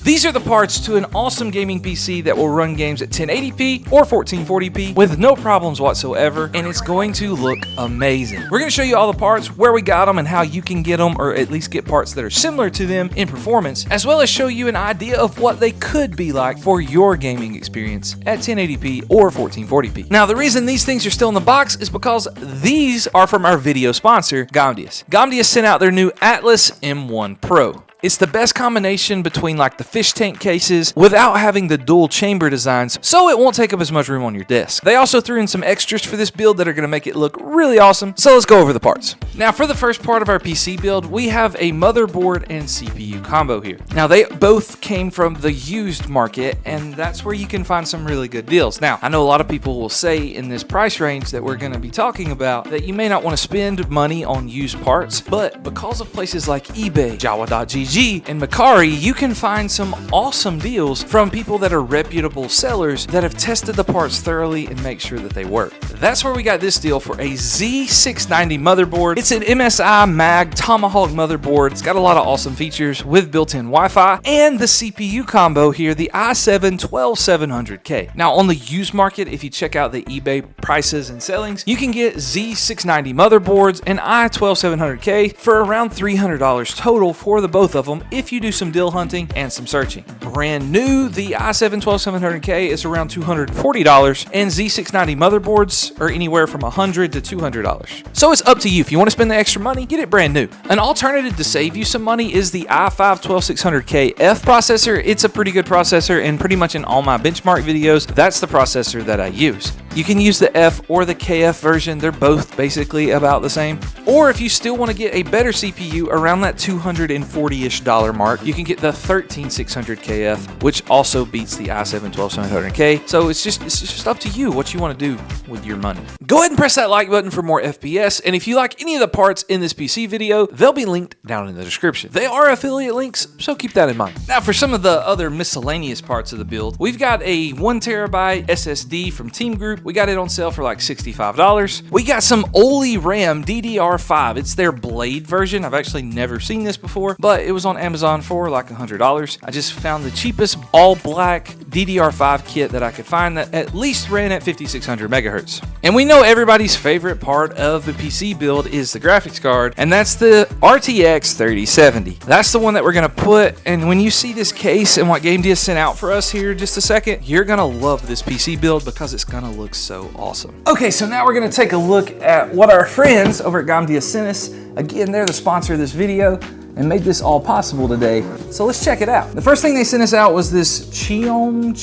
These are the parts to an awesome gaming PC that will run games at 1080p or 1440p with no problems whatsoever, and it's going to look amazing. We're going to show you all the parts, where we got them, and how you can get them, or at least get parts that are similar to them in performance, as well as show you an idea of what they could be like for your gaming experience at 1080p or 1440p. Now, the reason these things are still in the box is because these are from our video sponsor, Gamdias. Gamdias sent out their new Atlas M1 Pro. It's the best combination between like the fish tank cases without having the dual chamber designs, so it won't take up as much room on your desk. They also threw in some extras for this build that are going to make it look really awesome, so let's go over the parts. Now, for the first part of our PC build, we have a motherboard and CPU combo here. Now, they both came from the used market, and that's where you can find some really good deals. Now, I know a lot of people will say in this price range that we're going to be talking about that you may not want to spend money on used parts, but because of places like eBay, Jawa.gg, and Mercari, you can find some awesome deals from people that are reputable sellers that have tested the parts thoroughly and make sure that they work. That's where we got this deal for a Z690 motherboard. It's an MSI Mag Tomahawk motherboard. It's got a lot of awesome features with built-in Wi-Fi, and the CPU combo here, the i7-12700K. Now, on the used market, if you check out the eBay prices and sellings, you can get Z690 motherboards and i12700K for around $300 total for the both of them if you do some deal hunting and some searching. Brand new, the i7-12700K is around $240, and Z690 motherboards are anywhere from $100 to $200. So it's up to you. If you want to spend the extra money, get it brand new. An alternative to save you some money is the i5-12600KF processor. It's a pretty good processor, and pretty much in all my benchmark videos, that's the processor that I use. You can use the F or the KF version. They're both basically about the same. Or if you still want to get a better CPU around that $240-ish mark, you can get the 13600KF, which also beats the i7-12700K. So it's just up to you what you want to do with your money. Go ahead and press that like button for more FPS, and if you like any of the parts in this PC video, they'll be linked down in the description. They are affiliate links, so keep that in mind. Now, for some of the other miscellaneous parts of the build, we've got a 1TB SSD from Team Group. We got it on sale for like $65. We got some Oli RAM DDR5. It's their Blade version. I've actually never seen this before, but it was on Amazon for like $100. I just found the cheapest all black DDR5 kit that I could find that at least ran at 5600 megahertz. And we know everybody's favorite part of the PC build is the graphics card, and that's the RTX 3070. That's the one that we're gonna put, and when you see this case and what Gamdias sent out for us here in just a second, you're gonna love this PC build because it's gonna look so awesome. Okay, so now we're gonna take a look at what our friends over at Gamdias sent us. Again, they're the sponsor of this video and made this all possible today. So let's check it out. The first thing they sent us out was this Chion,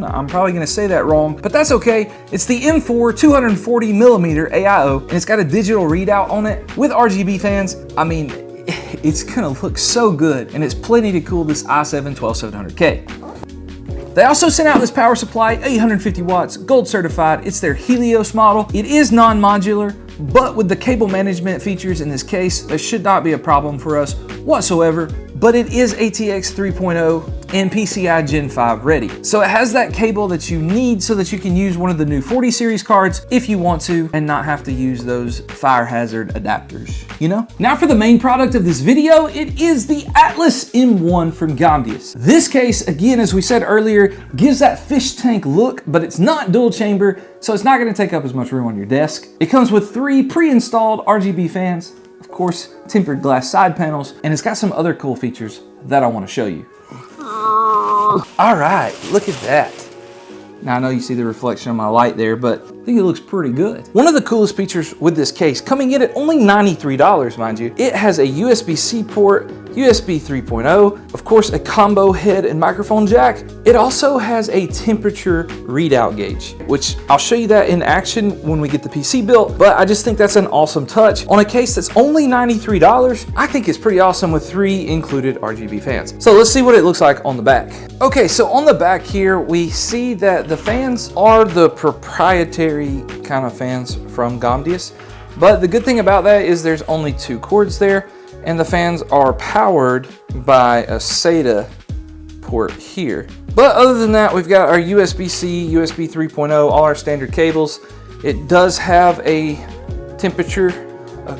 I'm probably gonna say that wrong, but that's okay. It's the M4 240mm AIO, and it's got a digital readout on it with RGB fans. I mean, it's gonna look so good, and it's plenty to cool this i7-12700K. They also sent out this power supply, 850 watts, gold certified. It's their Helios model. It is non-modular, but with the cable management features in this case, there should not be a problem for us whatsoever. But it is ATX 3.0 and PCI Gen 5 ready. So it has that cable that you need so that you can use one of the new 40 series cards if you want to and not have to use those fire hazard adapters, you know? Now for the main product of this video, it is the Atlas M1 from Gamdias. This case, again, as we said earlier, gives that fish tank look, but it's not dual chamber, so it's not gonna take up as much room on your desk. It comes with 3 pre-installed RGB fans, of course, tempered glass side panels, and it's got some other cool features that I want to show you. All right, look at that. Now I know you see the reflection of my light there, but I think it looks pretty good. One of the coolest features with this case, coming in at only $93, mind you, it has a USB-C port, USB 3.0, of course a combo head and microphone jack. It also has a temperature readout gauge, which I'll show you that in action when we get the PC built, but I just think that's an awesome touch. On a case that's only $93, I think it's pretty awesome with 3 included RGB fans. So let's see what it looks like on the back. Okay, so on the back here, we see that the fans are the proprietary kind of fans from Gamdias, but the good thing about that is there's only 2 cords there, and the fans are powered by a SATA port here. But other than that, we've got our USB-C, USB 3.0, all our standard cables. It does have a temperature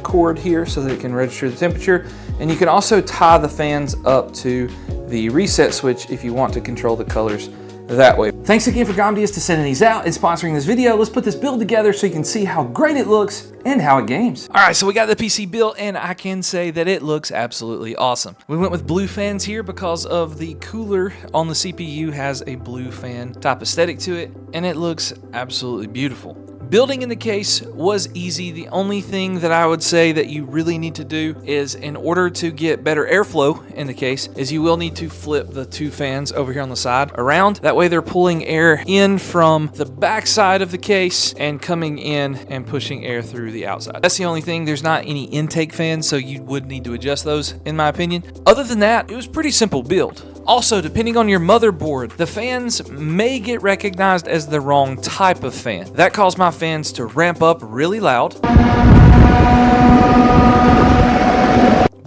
cord here so that it can register the temperature. And you can also tie the fans up to the reset switch if you want to control the colors that way. Thanks again for Gamdias to sending these out and sponsoring this video. Let's put this build together so you can see how great it looks and how it games. All right, so we got the PC built and I can say that it looks absolutely awesome. We went with blue fans here because of the cooler on the CPU has a blue fan type aesthetic to it, and it looks absolutely beautiful. Building in the case was easy. The only thing that I would say that you really need to do is, in order to get better airflow in the case, is you will need to flip the two fans over here on the side around. That way they're pulling air in from the back side of the case and coming in and pushing air through the outside. That's the only thing. There's not any intake fans, so you would need to adjust those in my opinion. Other than that, it was pretty simple build. Also, depending on your motherboard, the fans may get recognized as the wrong type of fan. That caused my fans to ramp up really loud.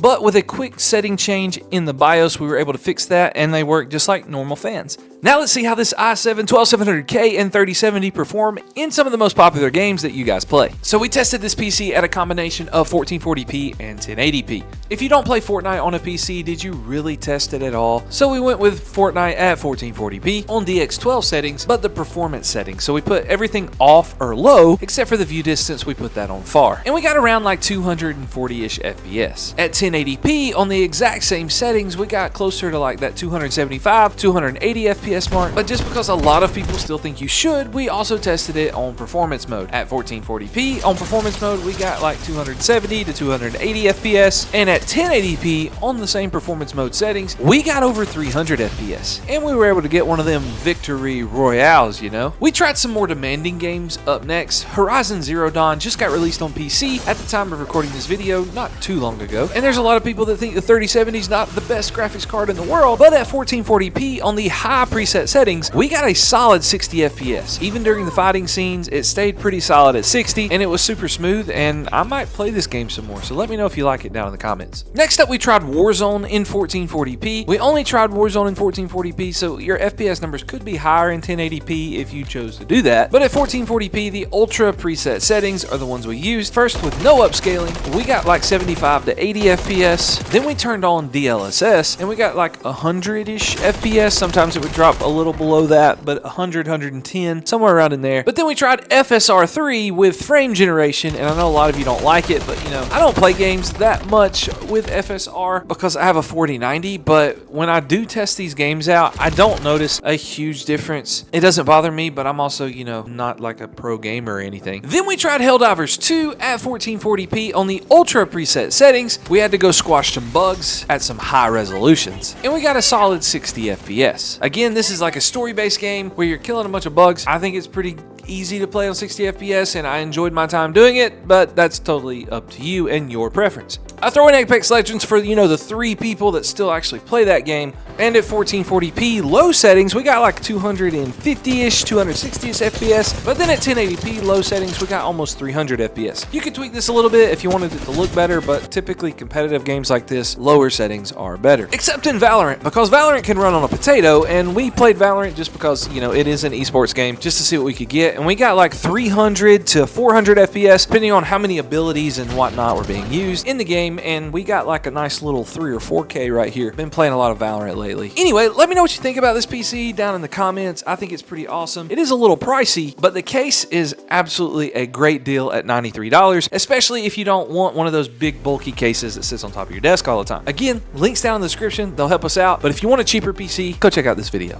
But with a quick setting change in the BIOS, we were able to fix that, and they work just like normal fans. Now let's see how this i7-12700K and 3070 perform in some of the most popular games that you guys play. So we tested this PC at a combination of 1440p and 1080p. If you don't play Fortnite on a PC, did you really test it at all? So we went with Fortnite at 1440p on DX12 settings, but the performance settings. So we put everything off or low, except for the view distance, we put that on far. And we got around like 240-ish FPS. At 1080p on the exact same settings, we got closer to like that 275, 280 FPS mark, but just because a lot of people still think you should, we also tested it on performance mode. At 1440p on performance mode, we got like 270 to 280 FPS, and at 1080p on the same performance mode settings, we got over 300 FPS, and we were able to get one of them victory royales, you know? We tried some more demanding games up next. Horizon Zero Dawn just got released on PC at the time of recording this video not too long ago, and there's a lot of people that think the 3070 is not the best graphics card in the world, but at 1440p on the high preset settings, we got a solid 60 FPS. Even during the fighting scenes, it stayed pretty solid at 60, and it was super smooth, and I might play this game some more, so let me know if you like it down in the comments. Next up, we tried Warzone in 1440p. We only tried Warzone in 1440p, so your FPS numbers could be higher in 1080p if you chose to do that, but at 1440p, the ultra preset settings are the ones we used. First, with no upscaling, we got like 75 to 80 FPS. Then we turned on DLSS, and we got like 100-ish FPS. Sometimes it would drop a little below that, but 100, 110, somewhere around in there. But then we tried FSR3 with frame generation, and I know a lot of you don't like it, but you know, I don't play games that much with FSR because I have a 4090, but when I do test these games out, I don't notice a huge difference. It doesn't bother me, but I'm also, you know, not like a pro gamer or anything. Then we tried Helldivers 2 at 1440p on the ultra preset settings. We had to go squash some bugs at some high resolutions, and we got a solid 60 FPS. Again, this is like a story-based game where you're killing a bunch of bugs. I think it's pretty easy to play on 60 FPS, and I enjoyed my time doing it, but that's totally up to you and your preference. I throw in Apex Legends for, you know, the 3 people that still actually play that game, and at 1440p low settings, we got like 250-ish, 260-ish FPS, but then at 1080p low settings, we got almost 300 FPS. You can tweak this a little bit if you wanted it to look better, but typically competitive games like this, lower settings are better. Except in Valorant, because Valorant can run on a potato, and we played Valorant just because, you know, it is an esports game, just to see what we could get, and we got like 300 to 400 FPS, depending on how many abilities and whatnot were being used in the game, and we got like a nice little 3 or 4K right here. Been playing a lot of Valorant lately. Anyway, let me know what you think about this PC down in the comments. I think it's pretty awesome. It is a little pricey, but the case is absolutely a great deal at $93, especially if you don't want one of those big bulky cases that sits on top of your desk all the time. Again, links down in the description. They'll help us out, but if you want a cheaper PC, go check out this video.